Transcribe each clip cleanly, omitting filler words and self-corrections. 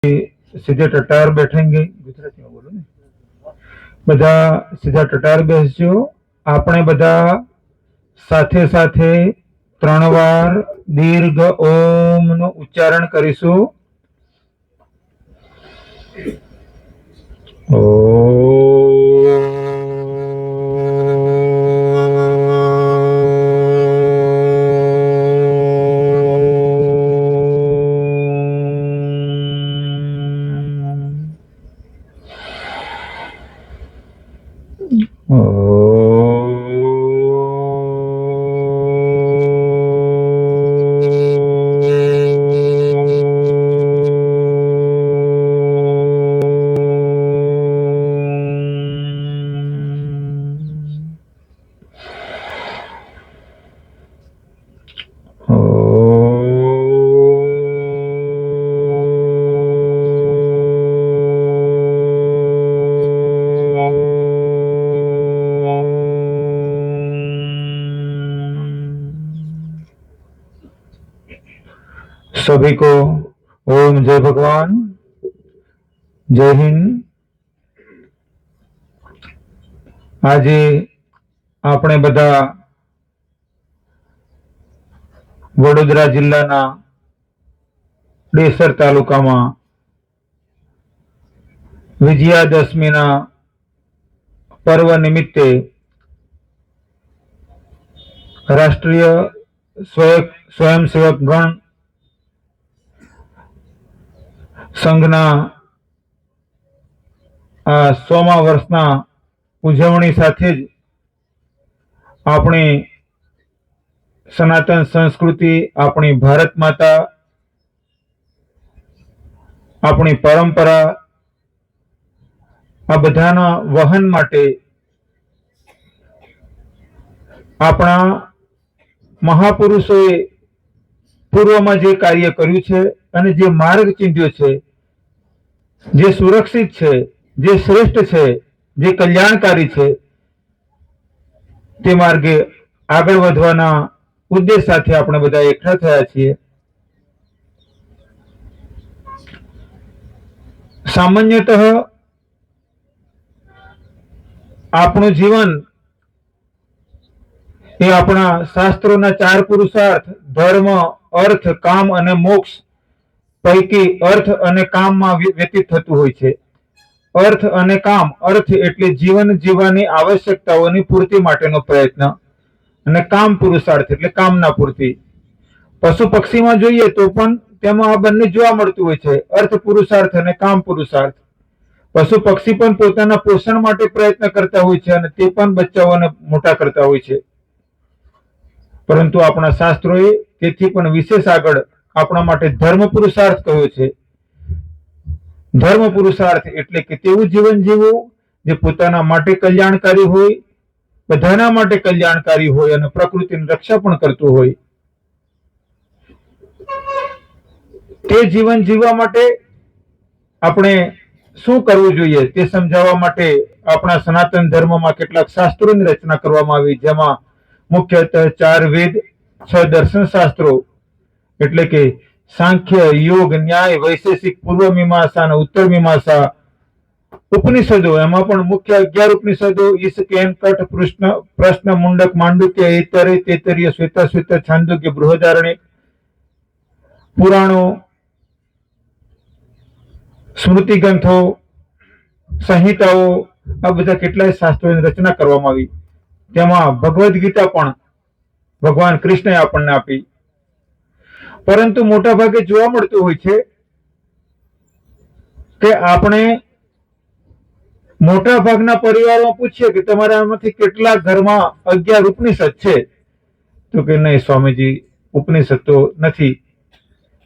सीधे टटार बैठेंगे। गुजराती में बोलो ने। बधा सीधा टटार बेसजो। आपणे बधा साथे साथे 3 વાર दीर्घ ओम नो उच्चारण करीशु। सभी को ओम जय भगवान, जय हिंद। आज आपणे बधा वडोदरा जिल्लाना डेसर तालुकामां विजयादशमीना पर्व निमित्ते राष्ट्रीय स्वयंसेवक गण संघना 100મા વર્ષના ઉજવણી સાથે જ આપણી સનાતન સંસ્કૃતિ, આપણી ભારત માતા, આપણી પરંપરા આ બધાના વહન માટે આપણા મહાપુરુષોએ પૂર્વમાં જે કાર્ય કર્યું છે અને જે માર્ગ ચીંધ્યો છે, જે સુરક્ષિત છે, જે શ્રેષ્ઠ છે, જે કલ્યાણકારી છે, તે માર્ગે આગળ વધવાના ઉદ્દેશ સાથે આપણે બધા એકઠા થયા છીએ। સામાન્યતઃ આપણું જીવન એ આપણા શાસ્ત્રોના 4 પુરુષાર્થ ધર્મ, अर्थ, काम અને મોક્ષ પૈકી अर्थ અને કામમાં વ્યતીત થતું હોય છે। अर्थ અને કામ, अर्थ એટલે જીવન જીવવાની આવશ્યકતાઓની પૂર્તિ માટેનો પ્રયત્ન અને કામ પુરુષાર્થ એટલે કામના પૂર્તિ। પશુ પક્ષીમાં જોઈએ તો પણ તેમાં આ બંને જોવા મળતું હોય છે, अर्थ પુરુષાર્થ અને કામ પુરુષાર્થ। પશુ પક્ષી પણ પોતાના પોષણ માટે પ્રયત્ન કરતા હોય છે અને તે પણ બચ્ચાઓને મોટા કરતા હોય છે, પરંતુ આપણા શાસ્ત્રોએ તેથી પણ વિશેષ આગળ આપણા માટે ધર્મ પુરુષાર્થ કહ્યો છે। ધર્મ પુરુષાર્થ એટલે કે તેવું જીવન જીવવું જે પોતાના માટે કલ્યાણકારી હોય, બધાના માટે કલ્યાણકારી હોય અને પ્રકૃતિની રક્ષા પણ કરતું હોય। તે જીવન જીવવા માટે આપણે શું કરવું જોઈએ તે સમજાવવા માટે આપણા સનાતન ધર્મમાં કેટલાક શાસ્ત્રોની રચના કરવામાં આવી, જેમાં મુખ્યતः 4 વેદ, 6 દર્શન શાસ્ત્રો એટલે કે सांख्य, योग, न्याय, वैशेषिक, पूर्व मीमांसा અને उत्तर मीमांसा, उपनिषदों एमां पण मुख्य 11 उपनिषदों ईश, केन, कट, प्रश्न, मुंडक, मांडुक्य, ऐतरेय, तैत्तिरीय, श्वेताश्वतर, छांदोग्य, बृहदारण्यक, पुराणों, स्मृति ग्रंथों, संहिताओं आ बधा केटलाय शास्त्रोनी रचना करवामां आवी। तेमां भगवद गीता पण भगवान कृष्णए आपणने आपी। परंतु मोटा भागे जोवा मळतुं होय छे के आपणे मोटा भागना परिवारों पूछीए कि तमारामांथी केटला घरमां 11 उपनिषद छे, तो के नहीं स्वामीजी उपनिषद तो नथी।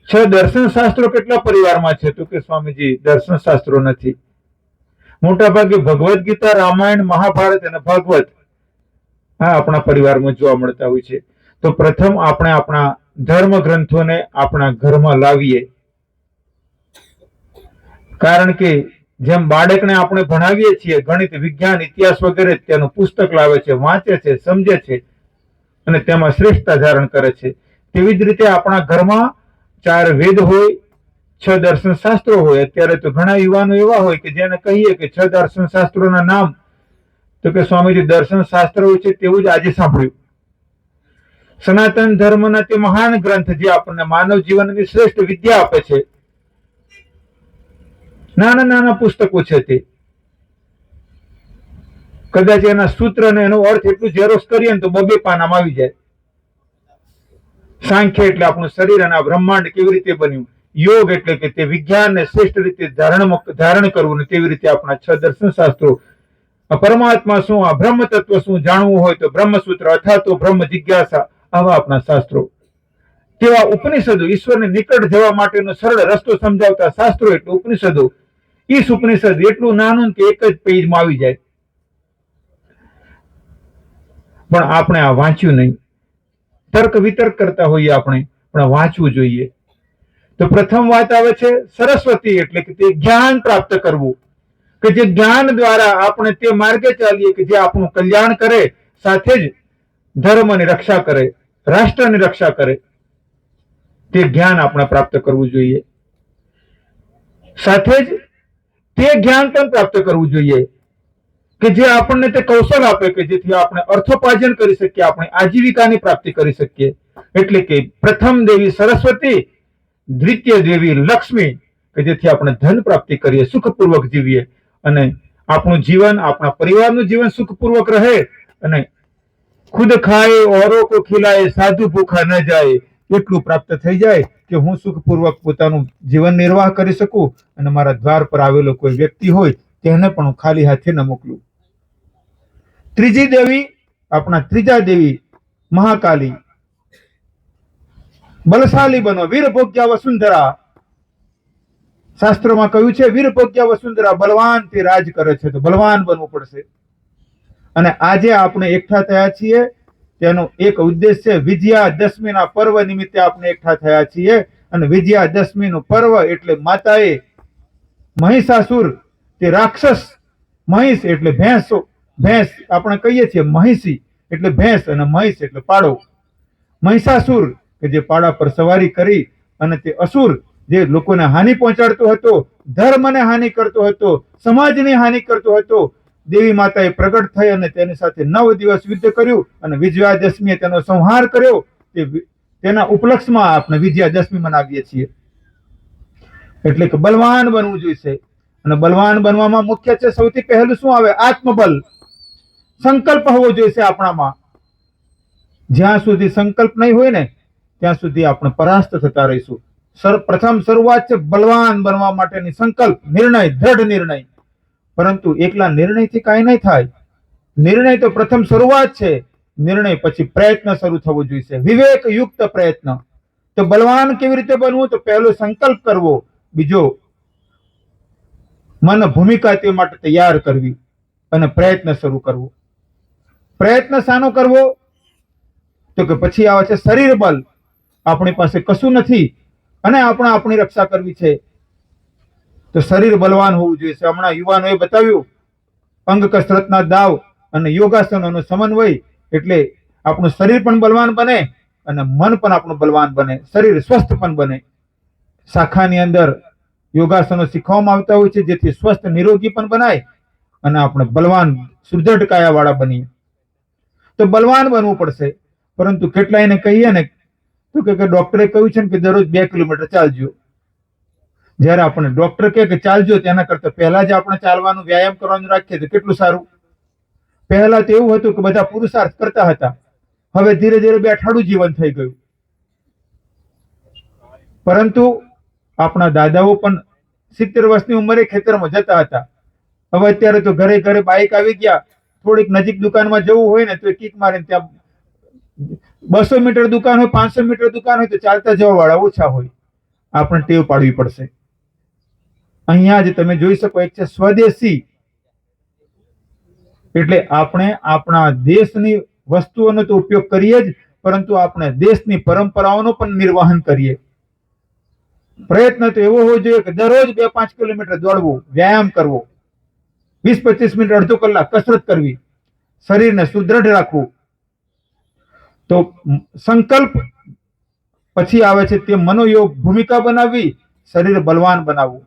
6 दर्शन शास्त्रों केटला परिवारमां छे, तो के स्वामीजी दर्शन शास्त्रों नथी। मोटा भागे भगवद गीता, रामायण, महाभारत अने भागवत आ आपणा परिवारमां जोवा मळता होय छे। तो प्रथम आपणे आपणा धर्म ग्रंथोने आपणा घरमां लावीए, कारण के જેમ બાળકને આપણે ભણાવીએ છીએ ગણિત, વિજ્ઞાન, ઇતિહાસ વગેરે, તેનું પુસ્તક લાવે છે, વાંચે છે, સમજે છે અને તેમાં શ્રેષ્ઠતા ધારણ કરે છે, તેવી જ રીતે આપણા ઘરમાં 4 વેદ હોય, દર્શન શાસ્ત્રો હોય. અત્યારે તો ઘણા યુવાનો એવા હોય કે જેને કહીએ કે 6 દર્શન શાસ્ત્રોના નામ, તો કે સ્વામીજી દર્શન શાસ્ત્ર હોય છે તેવું જ આજે સાંભળ્યું. સનાતન ધર્મના તે મહાન ગ્રંથ જે આપણને માનવ જીવનની શ્રેષ્ઠ વિદ્યા આપે છે, નાના નાના પુસ્તકો છે તે. કદાચ એના સૂત્ર અને એનો અર્થ એટલું ઝેરોક્ષ કરીએ ને તો 2 પાનામાં આવી જાય. સાંખ્ય એટલે આપણું શરીર અને આ બ્રહ્માંડ કેવી રીતે બન્યું. યોગ એટલે કે તે વિજ્ઞાનને શ્રેષ્ઠ રીતે ધારણ કરવું, ને તેવી રીતે આપણા 6 દર્શન શાસ્ત્રો. પરમાત્મા શું, આ બ્રહ્મ તત્વ શું જાણવું હોય તો બ્રહ્મસૂત્ર અથવા તો બ્રહ્મ જિજ્ઞાસા, આવા આપણા શાસ્ત્રો. તેવા ઉપનિષદો, ઈશ્વરની નિકટ જવા માટેનો સરળ રસ્તો સમજાવતા શાસ્ત્રો એટલે ઉપનિષદો. ઈશ ઉપનિષદ એટલું નાનું કે એક જ પેજમાં આવી જાય, પણ આપણે આ વાંચ્યું નહીં. તર્ક વિતર્ક કરતા હોઈએ આપણે, પણ વાંચવું જોઈએ. તો પ્રથમ વાત આવે છે સરસ્વતી, એટલે કે તે જ્ઞાન પ્રાપ્ત કરવું, કે જે જ્ઞાન દ્વારા આપણે તે માર્ગે ચાલીએ કે જે આપણું કલ્યાણ કરે, સાથે જ ધર્મની રક્ષા કરે, રાષ્ટ્રની રક્ષા કરે. તે જ્ઞાન આપણે પ્રાપ્ત કરવું જોઈએ. સાથે જ તે જ્ઞાન પણ પ્રાપ્ત કરવું જોઈએ કે જે આપણને તે કૌશલ આપે કે જેથી આપણે અર્થોપાર્જન કરી શકીએ, આપણે આજીવિકાની પ્રાપ્તિ કરી શકીએ. એટલે કે પ્રથમ દેવી સરસ્વતી, દ્વિતીય દેવી લક્ષ્મી, કે જેથી આપણે ધન પ્રાપ્તિ કરીએ, સુખપૂર્વક જીવીએ, અને આપણું જીવન, આપણા પરિવારનું જીવન સુખપૂર્વક રહે, અને ખુદ ખાય औरों को खिलाए साधु भूखा न जाए, એટલું પ્રાપ્ત થઈ જાય કે હું સુખપૂર્વક પોતાનું જીવન નિર્વાહ કરી શકું, અને મારા દ્વાર પર આવેલો કોઈ વ્યક્તિ હોય તેને પણ હું ખાલી હાથે ન મોકલું. ત્રીજી દેવી, આપણા ત્રીજા દેવી મહાકાલી, બલશાલી બનો, વીરભોગ્યા વસુંધરા. શાસ્ત્રોમાં કહ્યું છે વીરભોગ્યા વસુંધરા, બલવાન તે રાજ કરે છે, તો બલવાન બનવું પડશે. અને આજે આપણે એકઠા થયા છીએ તેનો એક ઉદ્દેશ છે વિજયાદશમીના પર્વ નિમિત્તે આપણે એકઠા થયા છીએ. અને વિજયાદશમીનું પર્વ એટલે માતાએ મહિષાસુર, તે રાક્ષસ, મહિષ એટલે ભેંસ આપણે કહીએ છીએ, મહિષી એટલે ભેંસ, અને મહિષ એટલે પાડો. મહિષાસુર કે જે પાડા પર સવારી કરી અને તે અસુર જે લોકોને હાનિ પહોંચાડતો હતો, ધર્મને હાનિ કરતો હતો, સમાજની હાનિ કરતો હતો, દેવી માતાએ પ્રગટ થઈ અને તેની સાથે 9 દિવસ યુદ્ધ કર્યું અને વિજયાદશમીએ તેનો સંહાર કર્યો. તેના ઉપલક્ષમાં આપણે વિજયાદશમી મનાવીએ છીએ. એટલે કે બલવાન બનવું જોઈએ. અને બલવાન બનવામાં મુખ્ય છે, સૌથી પહેલું શું આવે? આત્મબલ, સંકલ્પ હોવો જોઈએ આપણામાં. જ્યાં સુધી સંકલ્પ નહીં હોય ને ત્યાં સુધી આપણે પરાસ્ત થતા રહીશું. પ્રથમ શરૂઆત છે બલવાન બનવા માટેની સંકલ્પ, નિર્ણય, દ્રઢ નિર્ણય. પરંતુ એકલા નિર્ણયથી કાંઈ નહીં થાય. નિર્ણય તો પ્રથમ શરૂઆત છે, નિર્ણય પછી પ્રયત્ન શરૂ થવો જોઈએ, વિવેક યુક્ત પ્રયત્ન. તો બલવાન કેવી રીતે બનવું? તો પહેલો સંકલ્પ કરવો, બીજો મન ભૂમિકા તે માટે તૈયાર કરવી, અને પ્રયત્ન શરૂ કરવો. પ્રયત્ન શાનો કરવો? તો કે પછી આવે છે શરીર બલ. આપણી પાસે કશું નથી અને આપણે આપણી રક્ષા કરવી છે, તો શરીર બલવાન હોવું જોઈએ. હમણાં યુવાનોએ બતાવ્યું અંગ કસરતના દાવ અને યોગાસનોનો સમન્વય, એટલે આપણું શરીર પણ બલવાન બને અને મન પણ આપણું બલવાન બને, શરીર સ્વસ્થ પણ બને. શાખાની અંદર યોગાસનો શીખવામાં આવતા હોય છે જેથી સ્વસ્થ નિરોગી પણ બનાય અને આપણે બલવાન સુદૃઢ કાયાવાળા બનીએ. તો બલવાન બનવું પડશે. પરંતુ કેટલાયને કહીએ ને તો કે ડોક્ટરે કહ્યું છે કે દરરોજ 2 કિલોમીટર ચાલજો. જયારે આપણે ડોક્ટર કે ચાલજો તેના કરતા પહેલા જ આપણે ચાલવાનું, વ્યાયામ કરવાનું રાખીએ તો કેટલું સારું. પહેલા તો એવું હતું કે બધા પુરુષાર્થ કરતા હતા, હવે ધીરે ધીરે બેઠાડું જીવન થઈ ગયું. પરંતુ આપણા દાદાઓ પણ 70 વર્ષની ઉંમરે ખેતરમાં જતા હતા. હવે અત્યારે તો ઘરે ઘરે બાઇક આવી ગયા. થોડીક નજીક દુકાનમાં જવું હોય ને તો કિક મારીને ત્યાં 200 મીટર દુકાન હોય, 500 મીટર દુકાન હોય તો ચાલતા જવા વાળા ઓછા હોય. આપણે ટેવ પાડવી પડશે. અહીંયા જ તમે જોઈ શકો, એક છે સ્વદેશી, એટલે આપણે આપણા દેશની વસ્તુઓનો તો ઉપયોગ કરીએ જ, પરંતુ આપણે દેશની પરંપરાઓનો પણ નિર્વહન કરીએ. પ્રયત્ન તો એવો હોવો જોઈએ કે દરરોજ 2-5 કિલોમીટર દોડવું, વ્યાયામ કરવો, 20-25 મિનિટ, અડધો કલાક કસરત કરવી, શરીરને સુદ્રઢ રાખવું. તો સંકલ્પ પછી આવે છે તે મનોયોગ, ભૂમિકા બનાવવી, શરીર બલવાન બનાવવું.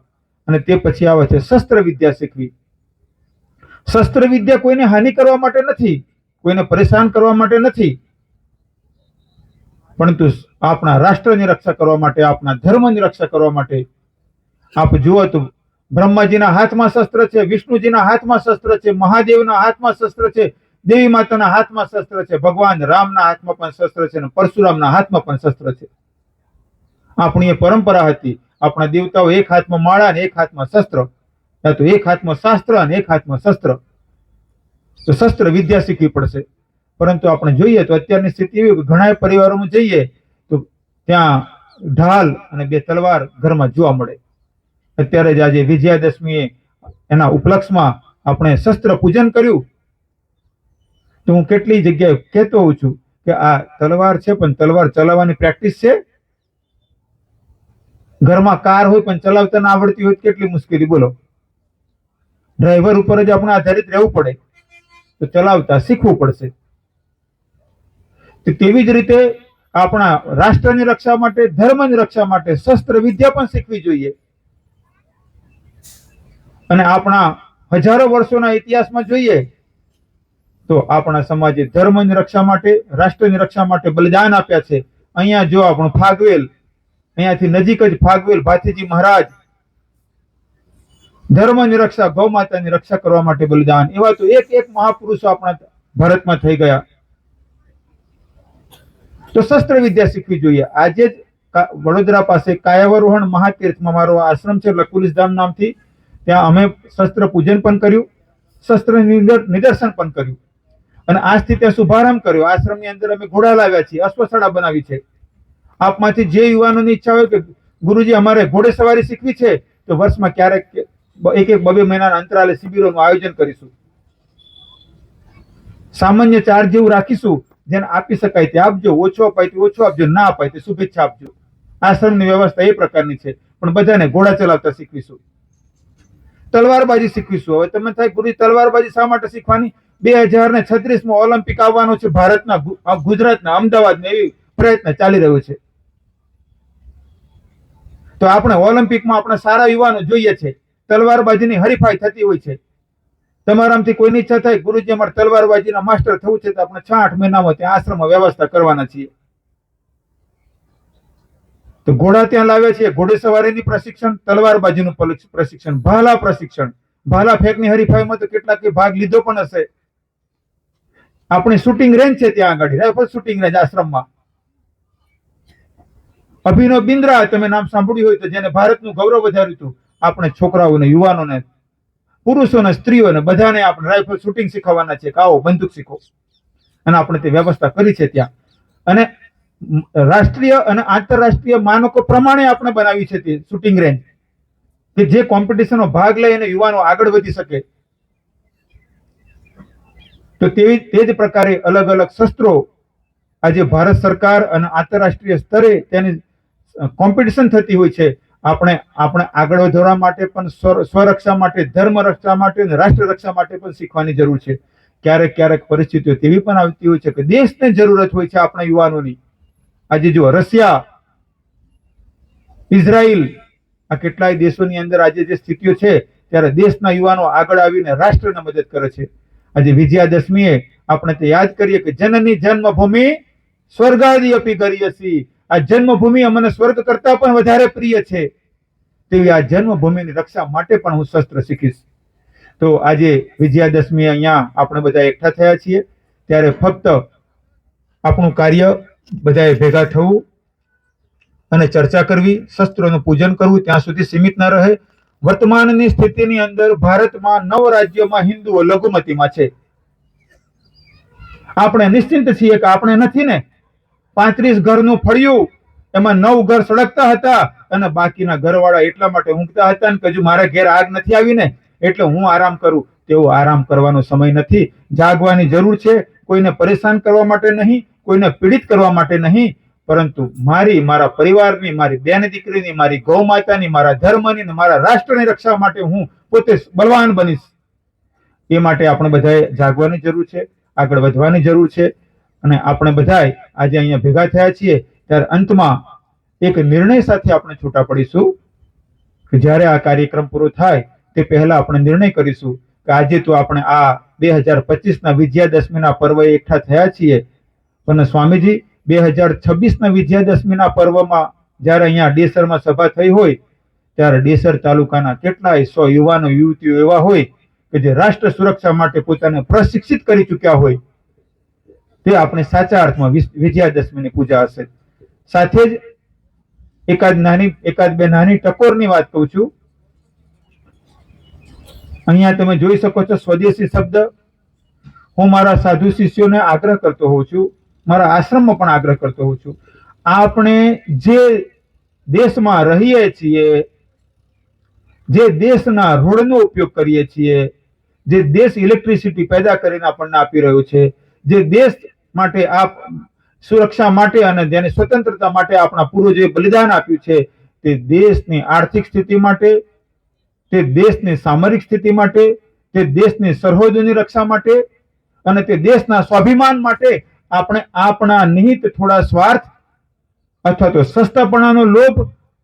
અને તે પછી આવે છે શસ્ત્ર વિદ્યા શીખવી. શસ્ત્ર વિદ્યા કોઈને હાનિ કરવા માટે નથી, કોઈને પરેશાન કરવા માટે નથી, પરંતુ આપણા રાષ્ટ્રની રક્ષા કરવા માટે, આપણા ધર્મની રક્ષા કરવા માટે. આપ જુઓ તો બ્રહ્માજીના હાથમાં શસ્ત્ર છે, વિષ્ણુજીના હાથમાં શસ્ત્ર છે, મહાદેવના હાથમાં શસ્ત્ર છે, દેવી માતાના હાથમાં શસ્ત્ર છે, ભગવાન રામના હાથમાં પણ શસ્ત્ર છે અને પરશુરામના હાથમાં પણ શસ્ત્ર છે. આપણી એ પરંપરા હતી. આપણા દેવતાઓ એક હાથમાં માળા અને એક હાથમાં શસ્ત્ર, યા તો એક હાથમાં શાસ્ત્ર અને એક હાથમાં શસ્ત્ર. તો શસ્ત્ર વિદ્યા શીખવી પડશે. પરંતુ આપણે જોઈએ તો અત્યારની સ્થિતિ એવી કે ઘણા પરિવારોમાં જઈએ તો ત્યાં ઢાલ અને બે તલવાર ઘરમાં જોવા મળે. અત્યારે જ આજે વિજયાદશમીએ એના ઉપલક્ષમાં આપણે શસ્ત્ર પૂજન કર્યું. તો હું કેટલી જગ્યાએ કહેતો હોઉં છું કે આ તલવાર છે, પણ તલવાર ચલાવવાની પ્રેક્ટિસ છે. ઘરમાં કાર હોય પણ ચલાવતા ના આવડતી હોય કેટલી મુશ્કેલી બોલો. ડ્રાઈવર ઉપર જ આપણે આધારિત રહેવું પડે, તો ચલાવતા શીખવું પડશે. તેવી જ રીતે આપણા રાષ્ટ્રની રક્ષા માટે, ધર્મની રક્ષા માટે શસ્ત્ર વિદ્યા પણ શીખવી જોઈએ. અને આપણા હજારો વર્ષોના ઇતિહાસમાં જોઈએ તો આપણા સમાજે ધર્મની રક્ષા માટે, રાષ્ટ્રની રક્ષા માટે બલિદાન આપ્યા છે. અહીંયા જો આપણું ફાગવેલ, અહીંયાથી નજીક જ ફાગવેલ ભાથીજી મહારાજ ધર્મની રક્ષા, ગૌ માતાની રક્ષા કરવા માટે બલિદાન. એવા તો એક એક મહાપુરુષો આપણા ભારતમાં થઈ ગયા. તો શસ્ત્ર વિદ્યા શીખવી જોઈએ. આજે જ વડોદરા પાસે કાયાવરોહણ મહાતીર્થમાં મારો આશ્રમ છે, લકુલિશધામ નામથી. ત્યાં અમે શસ્ત્ર પૂજન પણ કર્યું, શસ્ત્ર નિદર્શન પણ કર્યું અને આજથી ત્યાં શુભારંભ કર્યો. આશ્રમની અંદર અમે ઘોડા લાવ્યા છીએ, અશ્વશાળા બનાવી છે. આપમાંથી જે યુવાનોની ઈચ્છા હોય કે ગુરુજી અમારે ઘોડે સવારી શીખવી છે, તો વર્ષમાં ક્યારેક એક એક 2-2 મહિનાના અંતરાલે શિબિરોનું આયોજન કરીશું. સામાન્ય ચાર્જ જેવું રાખીશું. જેને આપી શકાય તે આપજો, ઓછો અપાય તો ઓછો આપજો, ના અપાય તો શુભેચ્છા આપજો. આશ્રમની વ્યવસ્થા એ પ્રકારની છે. પણ બધાને ઘોડા ચલાવતા શીખવીશું, તલવારબાજી શીખવીશું. હવે તમે થાય ગુરુજી તલવારબાજી શા માટે શીખવાની? 2036માં ઓલિમ્પિક આવવાનો છે ભારતના, ગુજરાતના, અમદાવાદના, એવી પ્રયત્ન ચાલી રહ્યો છે. તો આપણે ઓલિમ્પિકમાં આપણા સારા યુવાનો જોઈએ છે. તલવારબાજીની હરીફાઈ થતી હોય છે. તમારામાંથી કોઈની ઈચ્છા થાય ગુરુજી અમારે તલવારબાજીના માસ્ટર થવું છે, તો આપણે 6-8 મહિનામાં ત્યાં આશ્રમમાં વ્યવસ્થા કરવાના છીએ. તો ઘોડા ત્યાં લાવે છે, ઘોડે સવારીની પ્રશિક્ષણ, તલવારબાજીનું પ્રશિક્ષણ, ભાલા પ્રશિક્ષણ. ભાલા ફેંકની હરીફાઈમાં તો કેટલાક ભાગ લીધો પણ હશે. આપણી શૂટિંગ રેન્જ છે ત્યાં આગળ, રાઇફલ શૂટિંગ રેન્જ આશ્રમમાં. અભિનવ બિંદ્રા તમે નામ સાંભળ્યું હોય તો, જેને ભારતનું ગૌરવ વધાર્યું હતું. આપણે છોકરાઓને, યુવાનોને, પુરુષોને, સ્ત્રીઓને બધાને આપણે રાઇફલ શૂટિંગ શીખવવાના છે કે આવો બંદૂક શીખો. અને આપણે તે વ્યવસ્થા કરી છે ત્યાં. અને રાષ્ટ્રીય અને આંતરરાષ્ટ્રીય માનકો પ્રમાણે આપણે બનાવી છે તે શૂટિંગ રેન્જ, કે જે કોમ્પિટિશનમાં ભાગ લઈ અને યુવાનો આગળ વધી શકે. તો તે જ પ્રકારે અલગ અલગ શસ્ત્રો આજે ભારત સરકાર અને આંતરરાષ્ટ્રીય સ્તરે તેની કોમ્પિટિશન થતી હોય છે. આપણે આગળ વધવા માટે પણ, સ્વરક્ષા માટે, ધર્મ રક્ષા માટે અને રાષ્ટ્ર રક્ષા માટે પણ શીખવાની જરૂર છે. ક્યારેક ક્યારેક પરિસ્થિતિઓ તેવી પણ આવતી હોય છે કે દેશને જરૂરત હોય છે આપણા યુવાનોની. આજે જો રશિયા, ઇઝરાયલ, આ કેટલાય દેશોની અંદર આજે જે સ્થિતિઓ છે, ત્યારે દેશના યુવાનો આગળ આવીને રાષ્ટ્રને મદદ કરે છે. આજે વિજયાદશમીએ આપણે તે યાદ કરીએ કે જનની જન્મભૂમિ સ્વર્ગાદિ અપી ગરીયસી. આ જન્મભૂમિ અમને સ્વર્ગ કરતા પણ વધારે પ્રિય છે. તેવી આ જન્મભૂમિની રક્ષા માટે પણ હું શસ્ત્ર શીખીશ. તો આજે વિજયાદશમી અહીંયા આપણે બધા એકઠા થયા છીએ, ત્યારે ફક્ત આપણું કાર્ય બધાએ ભેગા થવું અને ચર્ચા કરવી, શસ્ત્રોનું પૂજન કરવું ત્યાં સુધી સીમિત ન રહે. વર્તમાનની સ્થિતિની અંદર ભારતમાં 9 રાજ્યોમાં હિન્દુઓ લઘુમતીમાં છે. આપણે નિશ્ચિંત છીએ કે આપણે નથી ને. 35 ઘરનું ફળિયું, એમાં 9 ઘર સળગતા હતા અને બાકીના ઘરવાળા એટલા માટે ઊંઘતા હતા કે હજુ મારા ઘેર આગ નથી આવી ને, એટલે હું આરામ કરું. તેવો આરામ કરવાનો સમય નથી. જાગવાની જરૂર છે. કોઈને પરેશાન કરવા માટે નહીં, કોઈને પીડિત કરવા માટે નહીં, પરંતુ મારા પરિવારની, મારી બેન દીકરીની, મારી ગૌ માતાની, મારા ધર્મની, મારા રાષ્ટ્રની રક્ષા માટે હું પોતે બલવાન બનીશ. એ માટે આપણે બધાએ જાગવાની જરૂર છે, આગળ વધવાની જરૂર છે. અને આપણે બધા આજે અહીંયા ભેગા થયા છીએ, ત્યારે અંતમાં એક નિર્ણય સાથે આપણે છૂટા પડીશું કે જ્યારે આ કાર્યક્રમ પૂરો થાય તે પહેલા આપણે નિર્ણય કરીશું કે આજે તો આપણે આ 2025ના વિજયાદશમીના પર્વે એકઠા થયા છીએ, પણ સ્વામીજી 2026ના વિજયાદશમીના પર્વમાં જ્યારે અહીંયા ડેસરમાં સભા થઈ હોય ત્યારે ડેસર તાલુકાના કેટલાય 100 યુવાનો યુવતીઓ એવા હોય કે જે રાષ્ટ્ર સુરક્ષા માટે પોતાને પ્રશિક્ષિત કરી ચૂક્યા હોય, તે આપણે સાચા અર્થમાં વિજયાદશમીની પૂજા હશે. સાથે જ એકાદ બે નાની ટકોરની વાત કહું છું. અહીંયા તમે જોઈ શકો છો સ્વદેશી શબ્દ. હું મારા સાધુ શિષ્યોને આગ્રહ કરતો હોઉં છું, મારા આશ્રમમાં પણ આગ્રહ કરતો હોઉં છું, આપણે જે દેશમાં રહીએ છીએ, જે દેશના રોડનો ઉપયોગ કરીએ છીએ, જે દેશ ઇલેક્ટ્રિસિટી પેદા કરીને આપણને આપી રહ્યો છે, જે દેશ માટે સુરક્ષા માટે અને જેની સ્વતંત્રતા માટે આપણા પૂર્વજોએ બલિદાન આપ્યું છે, તે દેશની આર્થિક સ્થિતિ માટે, તે દેશની સામરિક સ્થિતિ માટે, તે દેશની સરહદોની રક્ષા માટે અને તે દેશના સ્વાભિમાન માટે આપણે આપણા નિહિત થોડા સ્વાર્થ અથવા તો સસ્તાપણાનો લોભ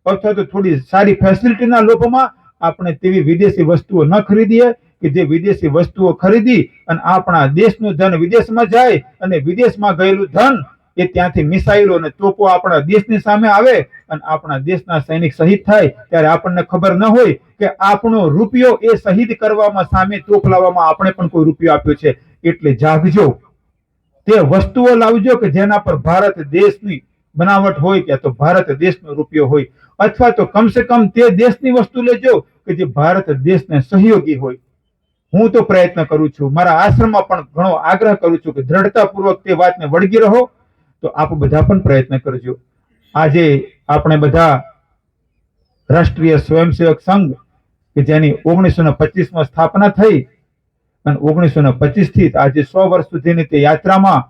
અથવા તો થોડી સારી ફેસિલિટીના લોભમાં આપણે તેવી વિદેશી વસ્તુઓ ન ખરીદીએ કે જે વિદેશી વસ્તુઓ ખરીદી અને આપણા દેશનું ધન વિદેશમાં જાય અને વિદેશમાં ગયેલું ધન એ ત્યાંથી મિસાઇલો અને તોપો આપણા દેશની સામે આવે અને આપણા દેશના સૈનિક શહીદ થાય ત્યારે આપણને ખબર ન હોય કે આપણો રૂપિયો એ શહીદ કરવામાં સામે તોપ લાવવામાં આપણે પણ કોઈ રૂપિયો આપ્યો છે. એટલે જાગજો, તે વસ્તુઓ લાવજો કે જેના પર ભારત દેશની બનાવટ હોય કે તો ભારત દેશનો રૂપિયો હોય, અથવા તો કમસે કમ તે દેશની વસ્તુ લેજો કે જે ભારત દેશને સહયોગી હોય. હું તો પ્રયત્ન કરું છું, મારા આશ્રમમાં પણ ઘણો આગ્રહ કરું છું કે દ્રઢતાપૂર્વક તે વાતને વળગી રહો. તો આપ બધા પણ પ્રયત્ન કરજો. આજે આપણે બધા રાષ્ટ્રીય સ્વયંસેવક સંઘ કે જેની 1925માં સ્થાપના થઈ અને 1925 થી આજે 100 વર્ષ સુધીની તે યાત્રામાં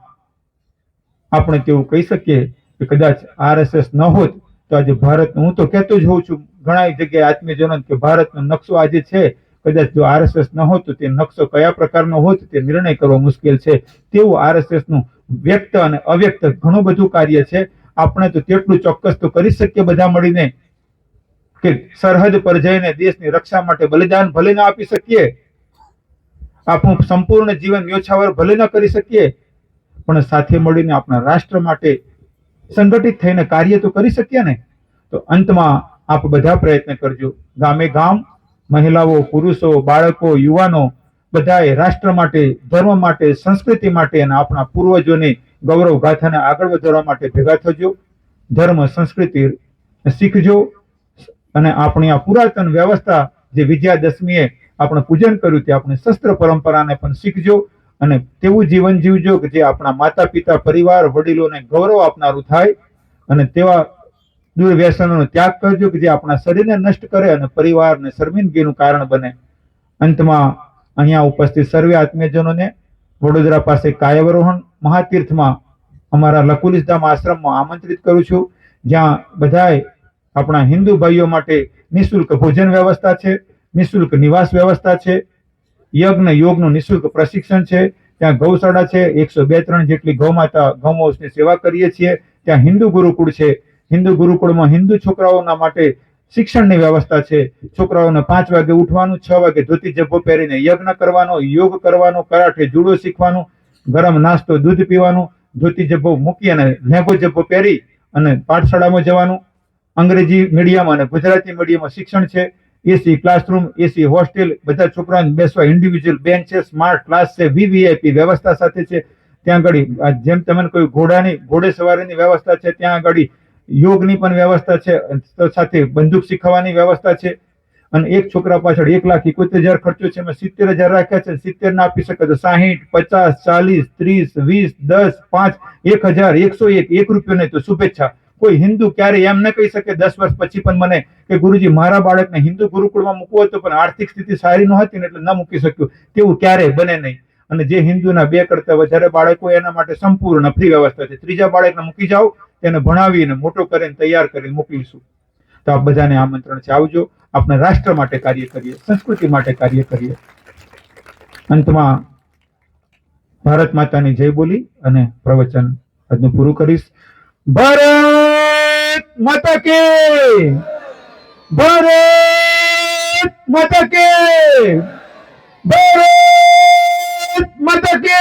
આપણે તેવું કહી શકીએ કે કદાચ આરએસએસ ન હોત તો આજે ભારત, હું તો કહેતો જ હોઉં છું ઘણા જગ્યાએ આત્મીયજનો કે ભારતનો નકશો આજે છે, કદાચ જો આરએસએસ ન હોત તો તે નકશો કયા પ્રકારનો હોત તે નિર્ણય કરવો મુશ્કેલ છે. તેવું આરએસએસ નું વ્યક્ત અને અવ્યક્ત ઘણું બધું કાર્ય છે. આપણે તો તેટલું ચોક્કસ તો કરી શકીએ બધા મળીને કે સરહદ પર જઈને દેશની રક્ષા માટે બલિદાન ભલે ન આપી શકીએ, આપણું સંપૂર્ણ જીવન ન્યોછાવર ભલે ન કરી શકીએ, પણ સાથે મળીને આપણા રાષ્ટ્ર માટે સંગઠિત થઈને કાર્ય તો કરી શકીએ ને. તો અંતમાં આપ બધા પ્રયત્ન કરજો. ગામે ગામ મહિલાઓ, પુરુષો, બાળકો, યુવાનો બધાએ રાષ્ટ્ર માટે, ધર્મ માટે, સંસ્કૃતિ માટે અને આપણા પૂર્વજોની ગૌરવ ગાથાને આગળ વધારવા માટે ભેગા થજો. ધર્મ સંસ્કૃતિ શીખજો અને આપણી આ પુરાતન વ્યવસ્થા જે વિજયાદશમીએ આપણે પૂજન કર્યું તે આપણે શસ્ત્ર પરંપરાને પણ શીખજો અને તેવું જીવન જીવજો કે જે આપણા માતા પિતા, પરિવાર, વડીલોને ગૌરવ આપનારું થાય અને તેવા દુર્વ્યસનોનો ત્યાગ કરજો કે જે આપણા શરીરને નષ્ટ કરે અને પરિવારને શર્મિંદગીનું કારણ બને. અંતમાં અહીંયા ઉપસ્થિત સર્વે આત્મીયજનોને વડોદરા પાસે કાયાવરોહણ મહાતીર્થમાં અમારા લકુલિશધામ આશ્રમમાં આમંત્રિત કરું છું, જ્યાં બધાએ આપણા હિન્દુ ભાઈઓ માટે નિઃશુલ્ક ભોજન વ્યવસ્થા છે, નિઃશુલ્ક નિવાસ વ્યવસ્થા છે, યજ્ઞ યોગનું નિઃશુલ્ક પ્રશિક્ષણ છે, ત્યાં ગૌશાળા છે, 102-103 જેટલી ગૌમાતા ગૌમોસની સેવા કરીએ છીએ, ત્યાં હિન્દુ ગુરુકુળ છે, હિન્દુ ગુરુકુળમાં હિન્દુ છોકરાઓના માટે શિક્ષણની વ્યવસ્થા છે. છોકરાઓને 5 વાગે ઉઠવાનું, 6 વાગે ધોતી જબ્બો પહેરીને યજ્ઞ કરવાનો, યોગ કરવાનો, કરાઠે જુડો શીખવાનું, ગરમ નાસ્તો દૂધ પીવાનું, ધોતી જબ્બો મૂકી અને લેંગો જબ્બો પહેરી અને પાઠશાળામાં જવાનું. અંગ્રેજી મીડિયમ અને ગુજરાતી મીડિયમમાં શિક્ષણ છે, એસી ક્લાસરૂમ, એસી હોસ્ટેલ, બધા છોકરાઓને બેસવા ઇન્ડિવિજ્યુઅલ બેન્ચ છે, સ્માર્ટ ક્લાસ છે, વીવીઆઈપી વ્યવસ્થા સાથે છે. ત્યાં આગળ જેમ તમને કોઈ ઘોડે સવારીની વ્યવસ્થા છે, ત્યાં આગળ યોગની પણ વ્યવસ્થા છે, સાથે બંદૂક શીખવાની વ્યવસ્થા છે. અને એક છોકરા પાછળ 1,71,000 ખર્ચો છે, એમાં 70,000 રાખ્યા છે. 70 ના આપી શકે તો 60, 50, 40, 30, 20, 10, 5, 1,000, 101, ₹1 નહીં તો શુભેચ્છા. કોઈ હિન્દુ ક્યારે એમ ન કહી શકે 10 વર્ષ પછી પણ મને કે ગુરુજી મારા બાળકને હિન્દુ ગુરુકુળમાં મૂકવો હતો પણ આર્થિક સ્થિતિ સારી નહોતી ને એટલે ન મૂકી શક્યું. તેવું ક્યારેય બને નહીં. અને જે હિન્દુના 2 કરતા વધારે બાળકો એના માટે સંપૂર્ણ ફ્રી વ્યવસ્થા છે. ત્રીજા બાળકને મૂકી જાઓ, તેને ભણાવીને મોટો કરીને તૈયાર કરીને મોકલીશું. તો આપ બધાને આમંત્રણ છે, આવજો. આપણે રાષ્ટ્ર માટે કાર્ય કરીએ, સંસ્કૃતિ માટે કાર્ય કરીએ. અંતમાં ભારત માતાની જય બોલી અને પ્રવચન આજનું પૂરું કરીશ. ભારત માતા કી ભારત માતા કે ભારત માતા કે